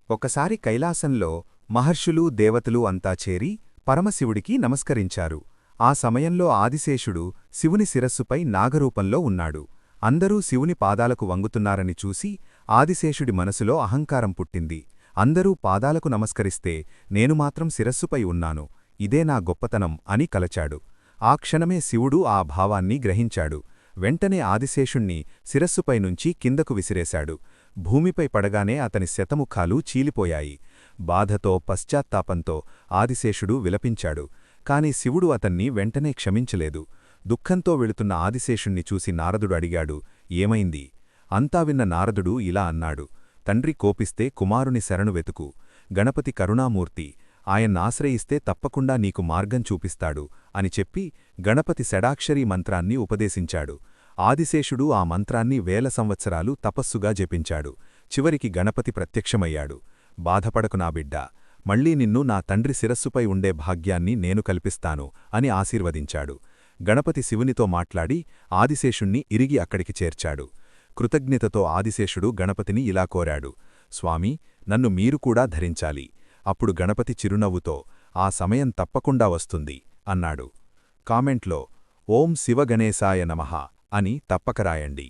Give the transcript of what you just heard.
ఒకసారి కైలాసంలో మహర్షులు దేవతలు అంతా చేరి పరమశివుడికి నమస్కరించారు. ఆ సమయంలో ఆదిశేషుడు శివుని శిరస్సుపై నాగరూపంలో ఉన్నాడు. అందరూ శివుని పాదాలకు వంగుతున్నారని చూసి ఆదిశేషుడి మనసులో అహంకారం పుట్టింది. అందరూ పాదాలకు నమస్కరిస్తే నేను మాత్రం శిరస్సుపై ఉన్నాను, ఇదే నా గొప్పతనం అని కలచాడు. ఆ క్షణమే శివుడు ఆ భావాన్ని గ్రహించాడు. వెంటనే ఆదిశేషుణ్ణి శిరస్సుపైనుంచి కిందకు విసిరేశాడు. భూమిపై పడగానే అతని శతముఖాలు చీలిపోయాయి. బాధతో పశ్చాత్తాపంతో ఆదిశేషుడు విలపించాడు. కాని శివుడు అతన్ని వెంటనే క్షమించలేదు. దుఃఖంతో వెళుతున్న ఆదిశేషుణ్ణి చూసి నారదుడు అడిగాడు, ఏమైంది? అంతా విన్న నారదుడు ఇలా అన్నాడు, తండ్రి కోపిస్తే కుమారుని శరణు వెతుకు. గణపతి కరుణామూర్తి, ఆయన్నాశ్రయిస్తే తప్పకుండా నీకు మార్గం చూపిస్తాడు అని చెప్పి గణపతి షడాక్షరీ మంత్రాన్ని ఉపదేశించాడు. ఆదిశేషుడు ఆ మంత్రాన్ని వేల సంవత్సరాలు తపస్సుగా జపించాడు. చివరికి గణపతి ప్రత్యక్షమయ్యాడు. బాధపడకు నా బిడ్డా, మళ్లీ నిన్ను నా తండ్రి శిరస్సుపై ఉండే భాగ్యాన్ని నేను కల్పిస్తాను అని ఆశీర్వదించాడు. గణపతి శివునితో మాట్లాడి ఆదిశేషుణ్ణి ఇరిగి అక్కడికి చేర్చాడు. కృతజ్ఞతతో ఆదిశేషుడు గణపతిని ఇలా కోరాడు, స్వామీ, నన్ను మీరు కూడా ధరించాలి. అప్పుడు గణపతి చిరునవ్వుతో, ఆ సమయం తప్పకుండా వస్తుంది అన్నాడు. కామెంట్లో ఓం శివగణేశాయ నమః అని తప్పక రాయండి.